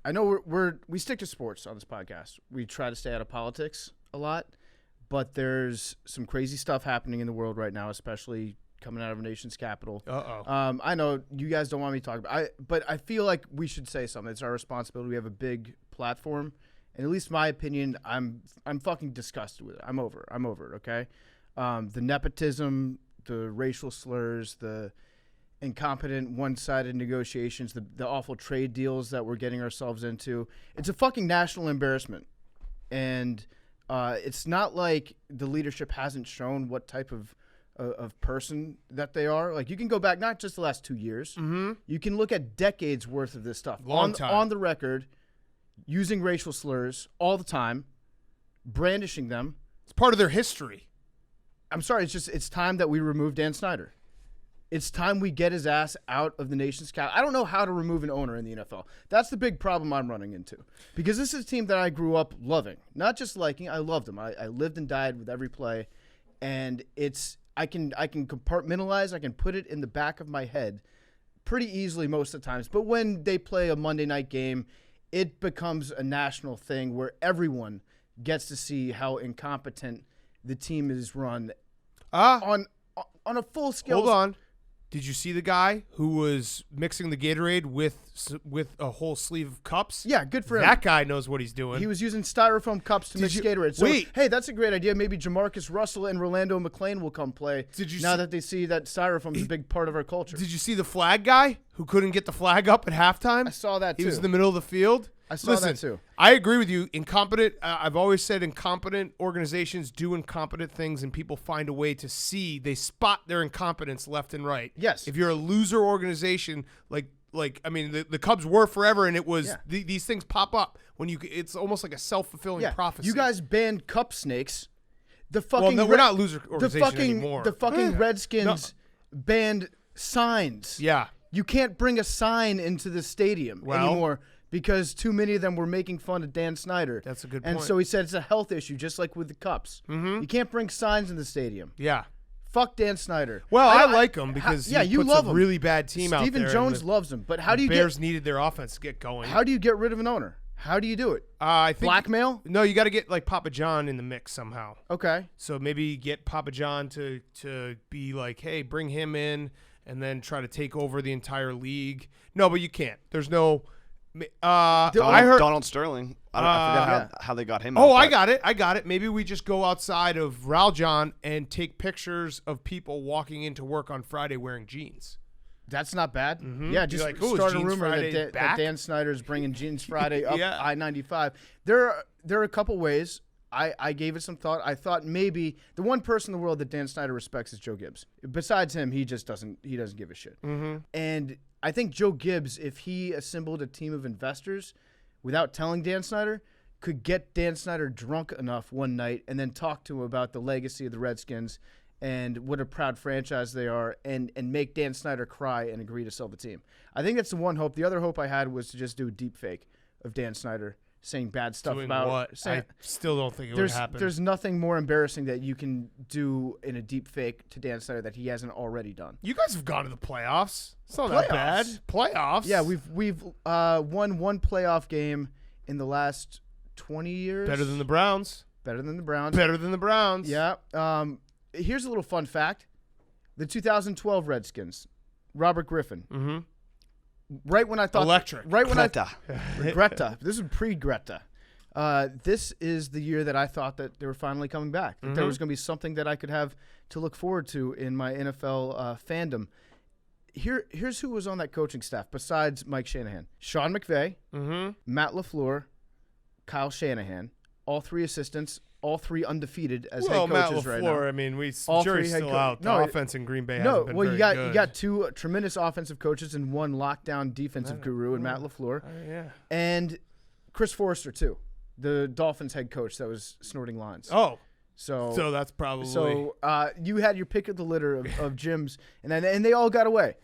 I know we stick to sports on this podcast. We try to stay out of politics a lot, but there's some crazy stuff happening in the world right now, especially coming out of our nation's capital. I know you guys don't want me to talk about it, but I feel like we should say something. It's our responsibility. We have a big platform, and at least my opinion, I'm fucking disgusted with it. I'm over it, okay? The nepotism, the racial slurs, the incompetent one-sided negotiations, the awful trade deals that we're getting ourselves into. It's a fucking national embarrassment. And it's not like the leadership hasn't shown what type of person that they are. Like, you can go back not just the last 2 years. Mm-hmm. You can look at decades worth of this stuff. Long time. On the record, using racial slurs all the time, brandishing them. It's part of their history. I'm sorry, it's time that we remove Dan Snyder. It's time we get his ass out of the nation's cap. I don't know how to remove an owner in the NFL. That's the big problem I'm running into. Because this is a team that I grew up loving. Not just liking, I loved them. I lived and died with every play. And I can compartmentalize, I can put it in the back of my head pretty easily most of the times. But when they play a Monday night game, it becomes a national thing where everyone gets to see how incompetent the team is run on a full scale. Hold on. Did you see the guy who was mixing the Gatorade with a whole sleeve of cups? Yeah, good for him. That guy knows what he's doing. He was using styrofoam cups to mix Gatorade. So, hey, that's a great idea. Maybe Jamarcus Russell and Rolando McClain will come play that they see that styrofoam is a big part of our culture. Did you see the flag guy who couldn't get the flag up at halftime? I saw that, too. He was in the middle of the field. I saw that, too. I agree with you. Incompetent. I've always said incompetent organizations do incompetent things, and people find a way to see. They spot their incompetence left and right. Yes. If you're a loser organization, I mean, the Cubs were forever, and it was these things pop up when you. It's almost like a self-fulfilling prophecy. You guys banned cup snakes. The fucking well, no, we're not a loser organization anymore. The fucking Redskins banned signs. Yeah. You can't bring a sign into the stadium anymore because too many of them were making fun of Dan Snyder. That's a good point. And so he said it's a health issue, just like with the cups. Mm-hmm. You can't bring signs in the stadium. Yeah. Fuck Dan Snyder. Well, I like him because he you puts love a him. really bad team out there. Stephen Jones loves him. But how do you Bears needed their offense to get going. How do you get rid of an owner? How do you do it? I think blackmail? No, you got to get like Papa John in the mix somehow. Okay. So maybe get Papa John to be like, hey, bring him in, and then try to take over the entire league. No, but you can't. There's no. I heard Donald Sterling. I forgot how they got him. Oh, I got it. Maybe we just go outside of Raljon and take pictures of people walking into work on Friday wearing jeans. That's not bad. Mm-hmm. Yeah, just start a rumor that Dan Snyder's bringing Jeans Friday up I-95. There are a couple ways. I gave it some thought. I thought maybe the one person in the world that Dan Snyder respects is Joe Gibbs. Besides him, he doesn't give a shit. Mm-hmm. And I think Joe Gibbs, if he assembled a team of investors without telling Dan Snyder, could get Dan Snyder drunk enough one night and then talk to him about the legacy of the Redskins and what a proud franchise they are and make Dan Snyder cry and agree to sell the team. I think that's the one hope. The other hope I had was to just do a deep fake of Dan Snyder saying bad stuff doing about what? I still don't think it would happen. There's nothing more embarrassing that you can do in a deep fake to Dan Snyder that he hasn't already done. You guys have gone to the playoffs. It's not that bad. Playoffs. Yeah, we've won one playoff game in the last 20 years. Better than the Browns. Better than the Browns. Better than the Browns. Yeah. Here's a little fun fact: the 2012 Redskins, Robert Griffin. Mm-hmm. Right when I thought electric. Greta. This is pre-Greta. This is the year that I thought that they were finally coming back. That there was going to be something that I could have to look forward to in my NFL fandom. Here's who was on that coaching staff besides Mike Shanahan: Sean McVay, Matt LaFleur, Kyle Shanahan, all three assistants. All three undefeated as head coaches Matt LaFleur, right now. I mean, jury's still out. The offense in Green Bay hasn't been very good. You got two tremendous offensive coaches and one lockdown defensive guru in Matt LaFleur. And Chris Forrester, too, the Dolphins head coach that was snorting lines. Oh. So that's probably. So you had your pick of the litter of gyms, and they all got away.